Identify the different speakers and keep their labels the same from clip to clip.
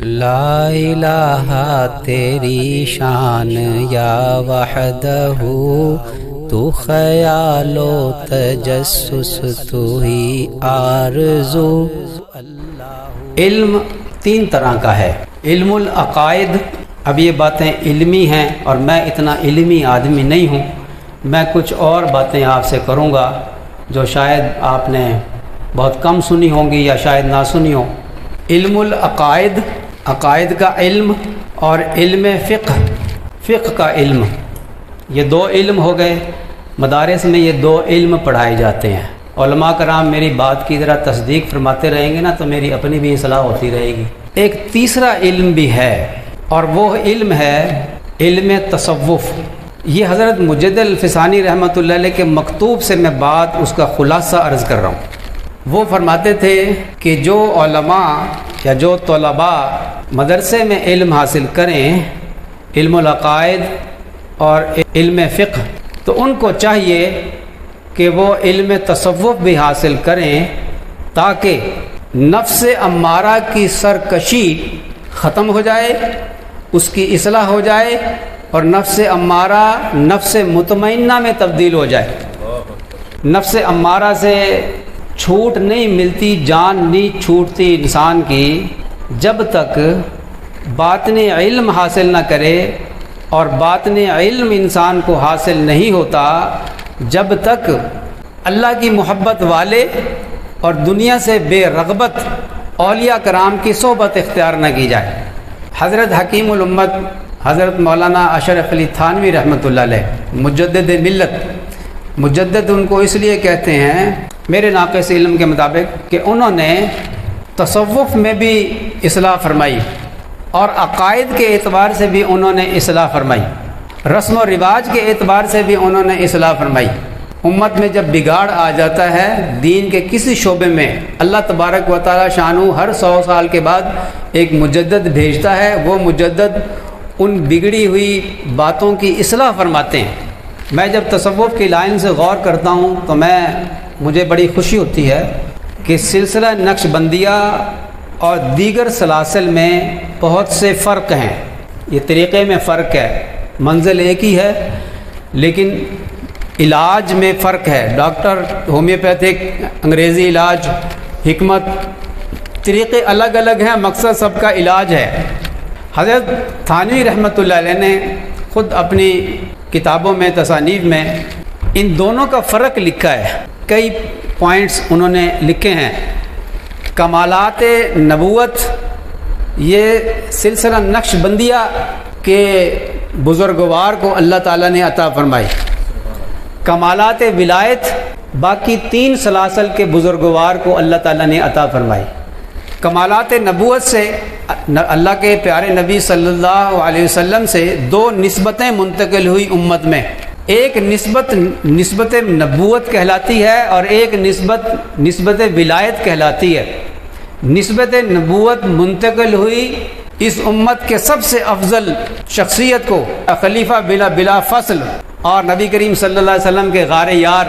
Speaker 1: لا الہ تیری شان یا وحدہ، تو خیال و تجسس تو ہی آرزو۔ علم تین طرح کا ہے، علم العقائد، اب یہ باتیں علمی ہیں اور میں اتنا علمی آدمی نہیں ہوں، میں کچھ اور باتیں آپ سے کروں گا جو شاید آپ نے بہت کم سنی ہوں گی یا شاید نہ سنی ہوں۔ علم العقائد، عقائد کا علم، اور علم فقہ کا علم، یہ دو علم ہو گئے۔ مدارس میں یہ دو علم پڑھائے جاتے ہیں۔ علماء کرام میری بات کی ذرا تصدیق فرماتے رہیں گے نا تو میری اپنی بھی اصلاح ہوتی رہے گی۔ ایک تیسرا علم بھی ہے اور وہ علم ہے علم تصوف۔ یہ حضرت مجد الفسانی رحمۃ اللہ علیہ کے مکتوب سے میں بات اس کا خلاصہ عرض کر رہا ہوں۔ وہ فرماتے تھے کہ جو علماء یا جو طلباء مدرسے میں علم حاصل کریں، علم العقائد اور علم فقہ، تو ان کو چاہیے کہ وہ علم تصوف بھی حاصل کریں تاکہ نفس امارہ کی سرکشی ختم ہو جائے، اس کی اصلاح ہو جائے اور نفس امارہ نفس مطمئنہ میں تبدیل ہو جائے۔ نفس امارہ سے چھوٹ نہیں ملتی، جان نہیں چھوٹتی انسان کی جب تک باطنی علم حاصل نہ کرے، اور باطنی علم انسان کو حاصل نہیں ہوتا جب تک اللہ کی محبت والے اور دنیا سے بے رغبت اولیاء کرام کی صحبت اختیار نہ کی جائے۔ حضرت حکیم الامت حضرت مولانا اشرف علی تھانوی رحمۃ اللہ علیہ مجدد ملت، مجدد ان کو اس لیے کہتے ہیں میرے ناقص علم کے مطابق کہ انہوں نے تصوف میں بھی اصلاح فرمائی اور عقائد کے اعتبار سے بھی انہوں نے اصلاح فرمائی، رسم و رواج کے اعتبار سے بھی انہوں نے اصلاح فرمائی۔ امت میں جب بگاڑ آ جاتا ہے دین کے کسی شعبے میں، اللہ تبارک و تعالی شانہ ہر 100 سال کے بعد ایک مجدد بھیجتا ہے، وہ مجدد ان بگڑی ہوئی باتوں کی اصلاح فرماتے ہیں۔ میں جب تصوف کی لائن سے غور کرتا ہوں تو مجھے بڑی خوشی ہوتی ہے کہ سلسلہ نقش بندیہ اور دیگر سلاسل میں بہت سے فرق ہیں، یہ طریقے میں فرق ہے، منزل ایک ہی ہے لیکن علاج میں فرق ہے۔ ڈاکٹر ہومیوپیتھک، انگریزی علاج، حکمت، طریقے الگ الگ ہیں، مقصد سب کا علاج ہے۔ حضرت تھانوی رحمۃ اللہ علیہ نے خود اپنی کتابوں میں، تصانیف میں ان دونوں کا فرق لکھا ہے، کئی پوائنٹس انہوں نے لکھے ہیں۔ کمالات نبوت یہ سلسلہ نقش بندیہ کے بزرگوار کو اللہ تعالیٰ نے عطا فرمائی۔ کمالات ولایت باقی 3 سلاسل کے بزرگوار کو اللہ تعالیٰ نے عطا فرمائی۔ کمالات نبوت سے اللہ کے پیارے نبی صلی اللہ علیہ وسلم سے 2 نسبتیں منتقل ہوئی امت میں، ایک نسبت نبوت کہلاتی ہے اور ایک نسبت ولایت کہلاتی ہے۔ نسبت نبوت منتقل ہوئی اس امت کے سب سے افضل شخصیت کو، خلیفہ بلا فصل اور نبی کریم صلی اللہ علیہ وسلم کے غار یار،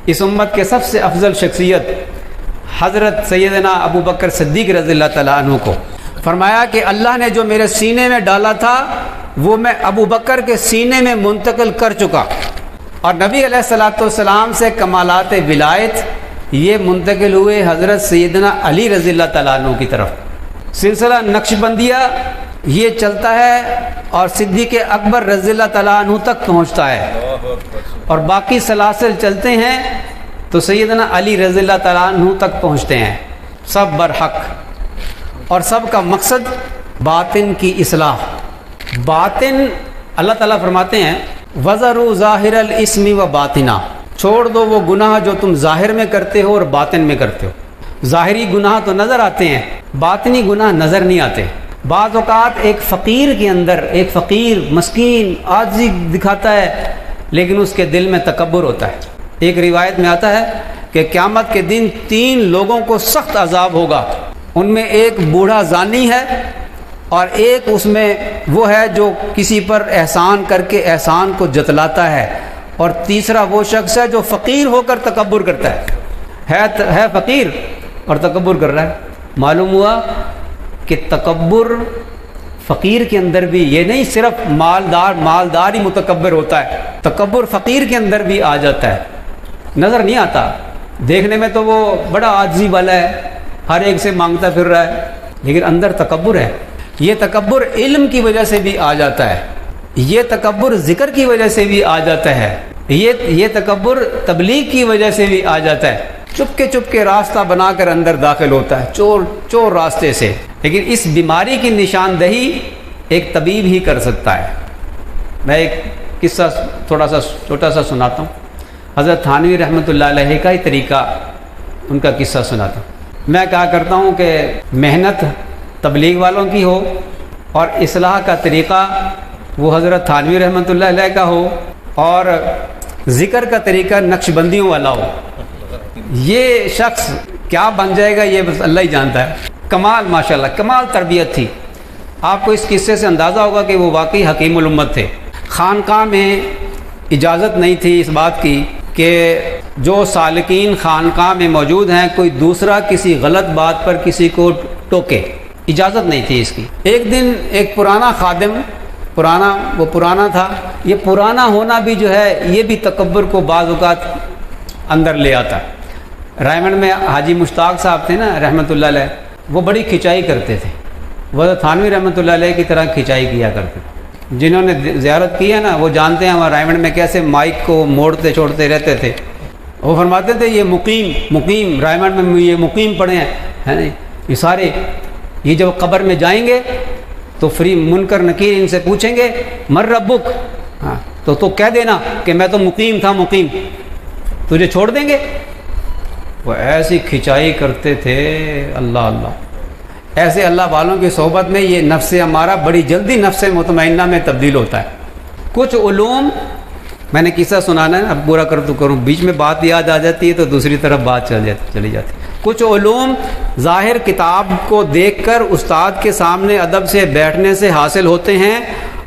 Speaker 1: اس امت کے سب سے افضل شخصیت حضرت سیدنا ابو بکر صدیق رضی اللہ تعالیٰ عنہ کو فرمایا کہ اللہ نے جو میرے سینے میں ڈالا تھا وہ میں ابو بکر کے سینے میں منتقل کر چکا، اور نبی علیہ الصلوۃ والسلام سے کمالات ولایت یہ منتقل ہوئے حضرت سیدنا علی رضی اللہ تعالیٰ عنہ کی طرف۔ سلسلہ نقش بندیہ یہ چلتا ہے اور صدیق اکبر رضی اللہ تعالیٰ عنہ تک پہنچتا ہے، اور باقی سلاسل چلتے ہیں تو سیدنا علی رضی اللہ تعالیٰ عنہ تک پہنچتے ہیں، سب برحق، اور سب کا مقصد باطن کی اصلاح۔ باطن اللہ تعالیٰ فرماتے ہیں وَذَرُوا ظَاهِرَ الْإِسْمِ وَبَاطِنَا، چھوڑ دو وہ گناہ جو تم ظاہر میں کرتے ہو اور باطن میں کرتے ہو۔ ظاہری گناہ تو نظر آتے ہیں، باطنی گناہ نظر نہیں آتے۔ بعض اوقات ایک فقیر کے اندر، ایک فقیر مسکین عاجزی دکھاتا ہے لیکن اس کے دل میں تکبر ہوتا ہے۔ ایک روایت میں آتا ہے کہ قیامت کے دن 3 لوگوں کو سخت عذاب ہوگا، ان میں ایک بوڑھا زانی ہے، اور ایک اس میں وہ ہے جو کسی پر احسان کر کے احسان کو جتلاتا ہے، اور تیسرا وہ شخص ہے جو فقیر ہو کر تکبر کرتا ہے فقیر اور تکبر کر رہا ہے۔ معلوم ہوا کہ تکبر فقیر کے اندر بھی، یہ نہیں صرف مالدار ہی متکبر ہوتا ہے، تکبر فقیر کے اندر بھی آ جاتا ہے، نظر نہیں آتا، دیکھنے میں تو وہ بڑا عاجزی والا ہے، ہر ایک سے مانگتا پھر رہا ہے، لیکن اندر تکبر ہے۔ یہ تکبر علم کی وجہ سے بھی آ جاتا ہے، یہ تکبر ذکر کی وجہ سے بھی آ جاتا ہے، یہ تکبر تبلیغ کی وجہ سے بھی آ جاتا ہے، چپ کے راستہ بنا کر اندر داخل ہوتا ہے، چور راستے سے۔ لیکن اس بیماری کی نشاندہی ایک طبیب ہی کر سکتا ہے۔ میں ایک قصہ تھوڑا سا چھوٹا سا سناتا ہوں، حضرت تھانوی رحمۃ اللہ علیہ کا ہی طریقہ، ان کا قصہ سناتا ہوں۔ میں کہا کرتا ہوں کہ محنت تبلیغ والوں کی ہو اور اصلاح کا طریقہ وہ حضرت تھانوی رحمۃ اللہ علیہ کا ہو، اور ذکر کا طریقہ نقش بندیوں والا ہو، یہ شخص کیا بن جائے گا یہ بس اللہ ہی جانتا ہے۔ کمال، ماشاءاللہ کمال تربیت تھی۔ آپ کو اس قصے سے اندازہ ہوگا کہ وہ واقعی حکیم الامت تھے۔ خانقاہ میں اجازت نہیں تھی اس بات کی کہ جو سالکین خانقاہ میں موجود ہیں کوئی دوسرا کسی غلط بات پر کسی کو ٹوکے، اجازت نہیں تھی اس کی۔ ایک دن ایک پرانا خادم، وہ پرانا تھا، یہ پرانا ہونا بھی جو ہے یہ بھی تکبر کو بعض اوقات اندر لے آتا۔ رائمنڈ میں حاجی مشتاق صاحب تھے نا رحمۃ اللہ علیہ، وہ بڑی کھنچائی کرتے تھے، وہ تھانوی رحمۃ اللہ علیہ کی طرح کھنچائی کیا کرتے تھے۔ جنہوں نے زیارت کی ہے نا وہ جانتے ہیں وہاں رائمنڈ میں کیسے مائک کو موڑتے چھوڑتے رہتے تھے۔ وہ فرماتے تھے یہ مقیم رائمنڈ میں یہ مقیم پڑے ہیں، یہ سارے، یہ جب قبر میں جائیں گے تو فری منکر نکیر ان سے پوچھیں گے مر ربک، ہاں تو کہہ دینا کہ میں تو مقیم تھا، مقیم، تجھے چھوڑ دیں گے۔ وہ ایسی کھنچائی کرتے تھے، اللہ اللہ، ایسے اللہ والوں کی صحبت میں یہ نفس ہمارا بڑی جلدی نفس مطمئنہ میں تبدیل ہوتا ہے۔ کچھ علوم، میں نے قصہ سنانا ہے، اب پورا کروں، بیچ میں بات یاد آ جاتی ہے تو دوسری طرف بات چلی جاتی ہے۔ کچھ علوم ظاہر کتاب کو دیکھ کر استاد کے سامنے ادب سے بیٹھنے سے حاصل ہوتے ہیں،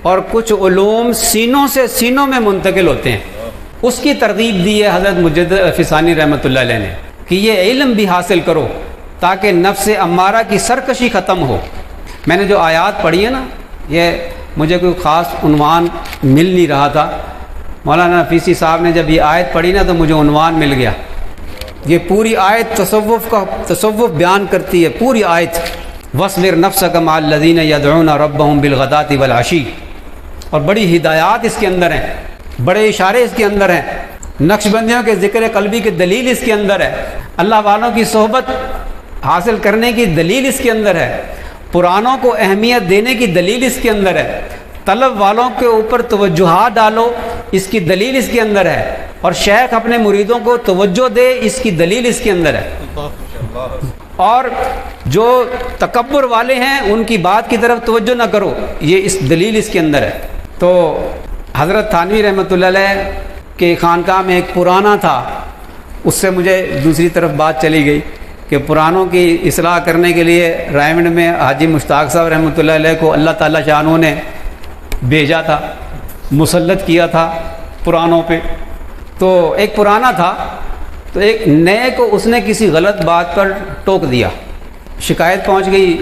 Speaker 1: اور کچھ علوم سینوں میں منتقل ہوتے ہیں۔ اس کی ترغیب دی ہے حضرت مجدد فسانی رحمۃ اللہ علیہ نے کہ یہ علم بھی حاصل کرو تاکہ نفس امارہ کی سرکشی ختم ہو۔ میں نے جو آیات پڑھی ہے نا، یہ مجھے کوئی خاص عنوان مل نہیں رہا تھا، مولانا نفیسی صاحب نے جب یہ آیت پڑھی نا تو مجھے عنوان مل گیا۔ یہ پوری آیت تصوف بیان کرتی ہے، پوری آیت، وَاصْبِرْ نَفْسَكَ مَعَ الَّذِينَ يَدْعُونَ رَبَّهُمْ بِالْغَدَاةِ وَالْعَشِيِّ، اور بڑی ہدایات اس کے اندر ہیں، بڑے اشارے اس کے اندر ہیں، نقش بندیوں کے ذکر قلبی کی دلیل اس کے اندر ہے، اللہ والوں کی صحبت حاصل کرنے کی دلیل اس کے اندر ہے، پرانوں کو اہمیت دینے کی دلیل اس کے اندر ہے، طلب والوں کے اوپر توجہات ڈالو اس کی دلیل اس کے اندر ہے، اور شیخ اپنے مریدوں کو توجہ دے اس کی دلیل اس کے اندر ہے، اور جو تکبر والے ہیں ان کی بات کی طرف توجہ نہ کرو، یہ اس دلیل اس کے اندر ہے۔ تو حضرت تھانوی رحمۃ اللہ علیہ کے خانقاہ میں ایک پرانا تھا، اس سے مجھے دوسری طرف بات چلی گئی کہ پرانوں کی اصلاح کرنے کے لیے رائمنڈ میں حاجی مشتاق صاحب رحمۃ اللہ علیہ کو اللہ تعالیٰ شانوں نے بھیجا تھا، مسلط کیا تھا پرانوں پہ۔ تو ایک پرانا تھا تو ایک نئے کو اس نے کسی غلط بات پر ٹوک دیا، شکایت پہنچ گئی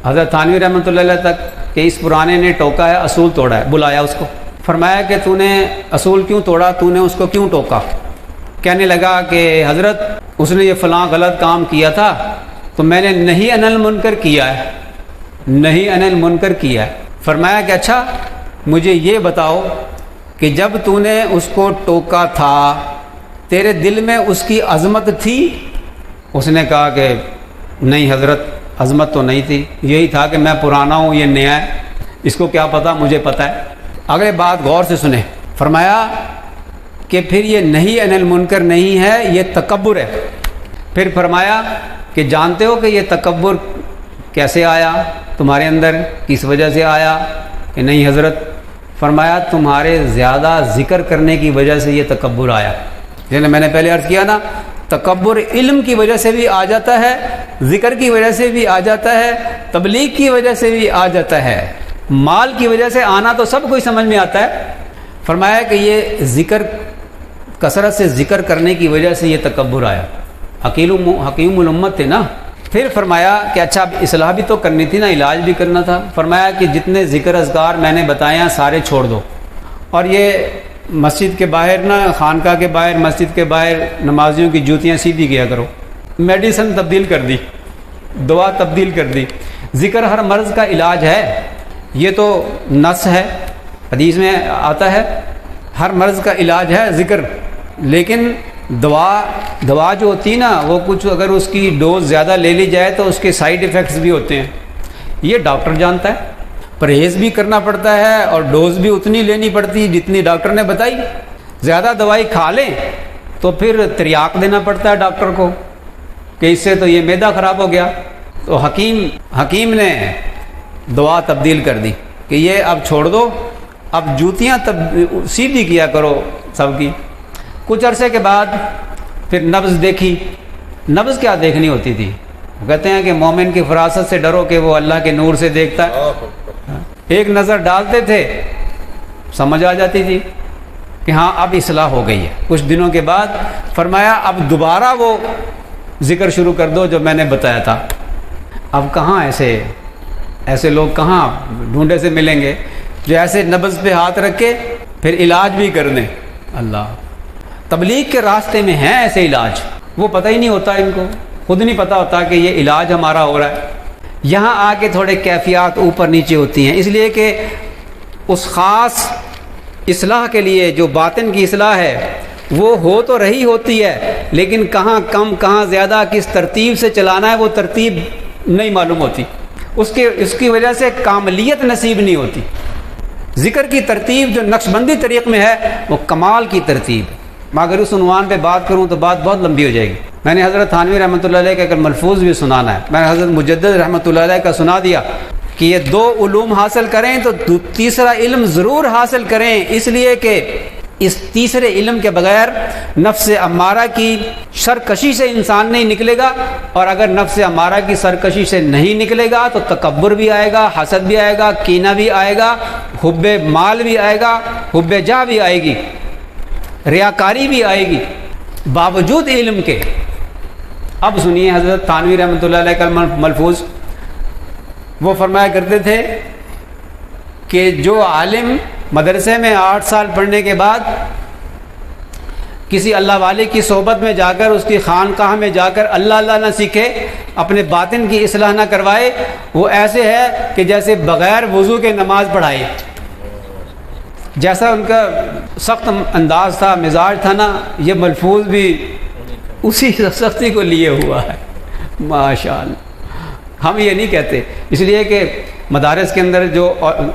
Speaker 1: حضرت تھانوی رحمۃ اللہ علیہ تک کہ اس پرانے نے ٹوکا ہے، اصول توڑا ہے۔ بلایا اس کو، فرمایا کہ تو نے اصول کیوں توڑا، تو نے اس کو کیوں ٹوکا؟ کہنے لگا کہ حضرت اس نے یہ فلاں غلط کام کیا تھا تو میں نے نہیں عن المنکر کیا ہے، نہیں عن المنکر کیا ہے۔ فرمایا کہ اچھا مجھے یہ بتاؤ کہ جب تو نے اس کو ٹوکا تھا تیرے دل میں اس کی عظمت تھی؟ اس نے کہا کہ نہیں حضرت، عظمت تو نہیں تھی، یہی تھا کہ میں پرانا ہوں یہ نیا ہے، اس کو کیا پتہ، مجھے پتہ ہے۔ اگلے بات غور سے سنیں، فرمایا کہ پھر یہ نہیں عن المنکر نہیں ہے، یہ تکبر ہے۔ پھر فرمایا کہ جانتے ہو کہ یہ تکبر کیسے آیا تمہارے اندر، کس وجہ سے آیا؟ کہ نہیں حضرت۔ فرمایا تمہارے زیادہ ذکر کرنے کی وجہ سے یہ تکبر آیا۔ جیسے میں نے پہلے عرض کیا نا، تکبر علم کی وجہ سے بھی آ جاتا ہے، ذکر کی وجہ سے بھی آ جاتا ہے، تبلیغ کی وجہ سے بھی آ جاتا ہے، مال کی وجہ سے آنا تو سب کوئی سمجھ میں آتا ہے۔ فرمایا کہ یہ ذکر، کثرت سے ذکر کرنے کی وجہ سے یہ تکبر آیا۔ حکیم الامت تھے نا، پھر فرمایا کہ اچھا اب اصلاح بھی تو کرنی تھی نا، علاج بھی کرنا تھا. فرمایا کہ جتنے ذکر اذکار میں نے بتائے ہیں سارے چھوڑ دو، اور یہ مسجد کے باہر نا، خانقاہ کے باہر، مسجد کے باہر نمازیوں کی جوتیاں سیدھی کیا کرو. میڈیسن تبدیل کر دی، دوا تبدیل کر دی. ذکر ہر مرض کا علاج ہے، یہ تو نص ہے، حدیث میں آتا ہے ہر مرض کا علاج ہے ذکر. لیکن دوا جو ہوتی ہے نا، وہ کچھ اگر اس کی ڈوز زیادہ لے لی جائے تو اس کے سائیڈ ایفیکٹس بھی ہوتے ہیں. یہ ڈاکٹر جانتا ہے. پرہیز بھی کرنا پڑتا ہے اور ڈوز بھی اتنی لینی پڑتی جتنی ڈاکٹر نے بتائی. زیادہ دوائی کھا لیں تو پھر تریاق دینا پڑتا ہے ڈاکٹر کو کہ اس سے تو یہ معدہ خراب ہو گیا. تو حکیم نے دعا تبدیل کر دی کہ یہ اب چھوڑ دو، اب جوتیاں سیدھی کیا کرو سب کی. کچھ عرصے کے بعد پھر نبض دیکھی. نبض کیا دیکھنی ہوتی تھی؟ وہ کہتے ہیں کہ مومن کی فراست سے ڈرو کہ وہ اللہ کے نور سے دیکھتا ہے. ایک نظر ڈالتے تھے، سمجھ آ جاتی تھی کہ ہاں اب اصلاح ہو گئی ہے. کچھ دنوں کے بعد فرمایا اب دوبارہ وہ ذکر شروع کر دو جو میں نے بتایا تھا. اب کہاں ایسے لوگ کہاں ڈھونڈے سے ملیں گے جو ایسے نبض پہ ہاتھ رکھ کے پھر علاج بھی کر دیں. اللہ، تبلیغ کے راستے میں ہیں ایسے علاج، وہ پتہ ہی نہیں ہوتا، ان کو خود نہیں پتہ ہوتا کہ یہ علاج ہمارا ہو رہا ہے. یہاں آ کے تھوڑے کیفیات اوپر نیچے ہوتی ہیں، اس لیے کہ اس خاص اصلاح کے لیے جو باطن کی اصلاح ہے وہ ہو تو رہی ہوتی ہے، لیکن کہاں کم کہاں زیادہ کس ترتیب سے چلانا ہے وہ ترتیب نہیں معلوم ہوتی. اس کی وجہ سے کاملیت نصیب نہیں ہوتی. ذکر کی ترتیب جو نقش بندی طریق میں ہے وہ کمال کی ترتیب ہے. میں اگر اس عنوان پہ بات کروں تو بات بہت لمبی ہو جائے گی. میں نے حضرت تھانوی رحمۃ اللہ علیہ کا اگر ملفوظ بھی سنانا ہے، میں نے حضرت مجدد رحمۃ اللہ علیہ کا سنا دیا کہ یہ 2 علوم حاصل کریں تو تیسرا علم ضرور حاصل کریں، اس لیے کہ اس تیسرے علم کے بغیر نفس امارہ کی سرکشی سے انسان نہیں نکلے گا، اور اگر نفس امارہ کی سرکشی سے نہیں نکلے گا تو تکبر بھی آئے گا، حسد بھی آئے گا، کینہ بھی آئے گا، حب مال بھی آئے گا، حب جاہ بھی آئے گی، ریاکاری بھی آئے گی باوجود علم کے. اب سنیے حضرت تھانوی رحمۃ اللہ علیہ کا ملفوظ. وہ فرمایا کرتے تھے کہ جو عالم مدرسے میں 8 سال پڑھنے کے بعد کسی اللہ والے کی صحبت میں جا کر، اس کی خانقاہ میں جا کر اللہ نہ سیکھے، اپنے باطن کی اصلاح نہ کروائے، وہ ایسے ہے کہ جیسے بغیر وضو کے نماز پڑھائے. جیسا ان کا سخت انداز تھا، مزاج تھا نا، یہ ملفوظ بھی اسی سختی کو لیے ہوا ہے. ماشاءاللہ. ہم یہ نہیں کہتے، اس لیے کہ مدارس کے اندر جو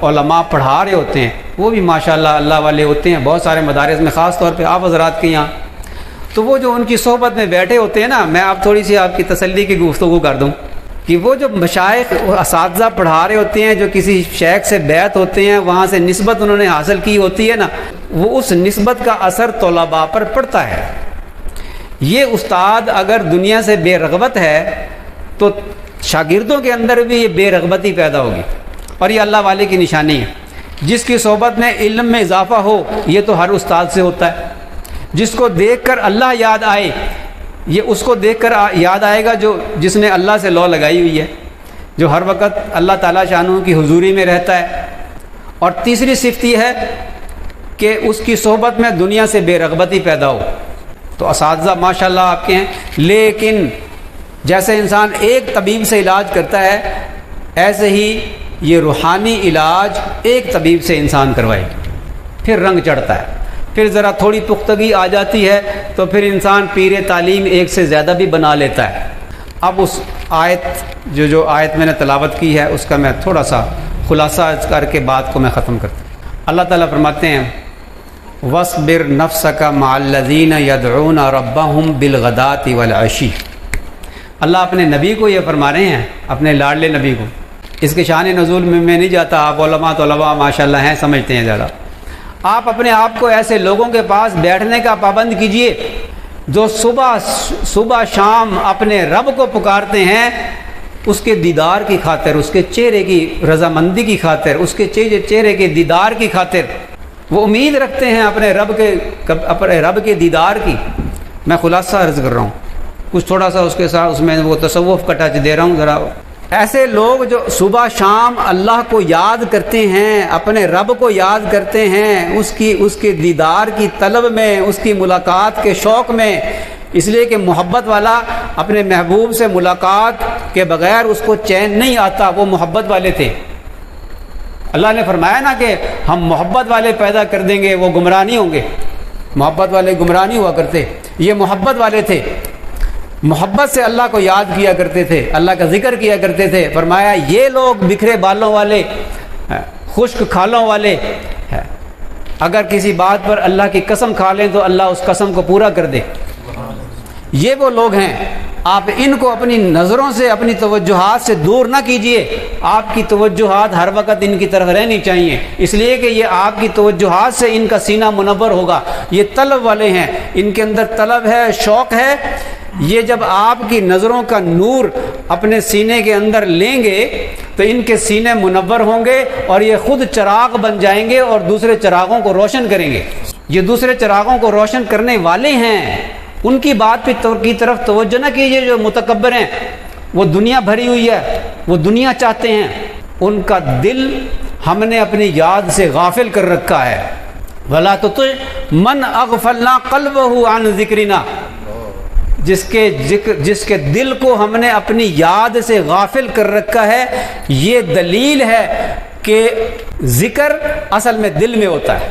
Speaker 1: علماء پڑھا رہے ہوتے ہیں وہ بھی ماشاءاللہ اللہ والے ہوتے ہیں. بہت سارے مدارس میں، خاص طور پہ آپ حضرات کے یہاں، تو وہ جو ان کی صحبت میں بیٹھے ہوتے ہیں نا، میں آپ تھوڑی سی آپ کی تسلی کی گفتگو کر دوں کہ وہ جو مشائخ اساتذہ پڑھا رہے ہوتے ہیں، جو کسی شیخ سے بیعت ہوتے ہیں، وہاں سے نسبت انہوں نے حاصل کی ہوتی ہے نا، وہ اس نسبت کا اثر طلباء پر پڑتا ہے. یہ استاد اگر دنیا سے بے رغبت ہے تو شاگردوں کے اندر بھی یہ بے رغبتی پیدا ہوگی، اور یہ اللہ والے کی نشانی ہے. جس کی صحبت میں علم میں اضافہ ہو، یہ تو ہر استاد سے ہوتا ہے. جس کو دیکھ کر اللہ یاد آئے، یہ اس کو دیکھ کر یاد آئے گا جس نے اللہ سے لو لگائی ہوئی ہے، جو ہر وقت اللہ تعالیٰ شانہ کی حضوری میں رہتا ہے. اور تیسری صفت یہ ہے کہ اس کی صحبت میں دنیا سے بے رغبتی پیدا ہو. تو اساتذہ ماشاءاللہ آپ کے ہیں، لیکن جیسے انسان ایک طبیب سے علاج کرتا ہے، ایسے ہی یہ روحانی علاج ایک طبیب سے انسان کروائے، پھر رنگ چڑھتا ہے. پھر ذرا تھوڑی پختگی آ جاتی ہے تو پھر انسان پیر تعلیم ایک سے زیادہ بھی بنا لیتا ہے. اب اس آیت جو آیت میں نے تلاوت کی ہے اس کا میں تھوڑا سا خلاصہ کر کے بات کو میں ختم کرتا ہوں. اللہ تعالیٰ فرماتے ہیں وَاصْبِرْ نَفْسَكَ مَعَ الَّذِينَ يَدْعُونَ رَبَّهُمْ بِالْغَدَاةِ وَالْعَشِيِّ. اللہ اپنے نبی کو یہ فرما رہے ہیں، اپنے لاڈلے نبی کو. اس کے شان نزول میں نہیں جاتا، آپ علماء طلباء ماشاءاللہ ہیں، سمجھتے ہیں زیادہ. آپ اپنے آپ کو ایسے لوگوں کے پاس بیٹھنے کا پابند کیجئے جو صبح شام اپنے رب کو پکارتے ہیں، اس کے دیدار کی خاطر، اس کے چہرے کی رضامندی کی خاطر، اس کے چہرے کے دیدار کی خاطر. وہ امید رکھتے ہیں اپنے رب کے دیدار کی. میں خلاصہ عرض کر رہا ہوں کچھ تھوڑا سا اس کے ساتھ اس میں وہ تصوف کا ٹچ دے رہا ہوں ذرا. ایسے لوگ جو صبح شام اللہ کو یاد کرتے ہیں، اپنے رب کو یاد کرتے ہیں، اس کے دیدار کی طلب میں، اس کی ملاقات کے شوق میں، اس لیے کہ محبت والا اپنے محبوب سے ملاقات کے بغیر اس کو چین نہیں آتا، وہ محبت والے تھے. اللہ نے فرمایا نا کہ ہم محبت والے پیدا کر دیں گے، وہ گمراہ نہیں ہوں گے. محبت والے گمراہ نہیں ہوا کرتے، یہ محبت والے تھے، محبت سے اللہ کو یاد کیا کرتے تھے، اللہ کا ذکر کیا کرتے تھے. فرمایا یہ لوگ بکھرے بالوں والے، خشک کھالوں والے، اگر کسی بات پر اللہ کی قسم کھا لیں تو اللہ اس قسم کو پورا کر دے. یہ وہ لوگ ہیں. آپ ان کو اپنی نظروں سے، اپنی توجہات سے دور نہ کیجئے. آپ کی توجہات ہر وقت ان کی طرف رہنی چاہیے، اس لیے کہ یہ آپ کی توجہات سے ان کا سینہ منور ہوگا. یہ طلب والے ہیں، ان کے اندر طلب ہے، شوق ہے. یہ جب آپ کی نظروں کا نور اپنے سینے کے اندر لیں گے تو ان کے سینے منور ہوں گے اور یہ خود چراغ بن جائیں گے اور دوسرے چراغوں کو روشن کریں گے. یہ دوسرے چراغوں کو روشن کرنے والے ہیں. ان کی بات کی طرف توجہ نہ کیجیے جو متکبر ہیں، وہ دنیا بھری ہوئی ہے، وہ دنیا چاہتے ہیں. ان کا دل ہم نے اپنی یاد سے غافل کر رکھا ہے. وَلَا تُطِعْ مَنْ أَغْفَلْنَا قَلْبَهُ عَنْ ذِكْرِنَا، جس کے دل کو ہم نے اپنی یاد سے غافل کر رکھا ہے. یہ دلیل ہے کہ ذکر اصل میں دل میں ہوتا ہے.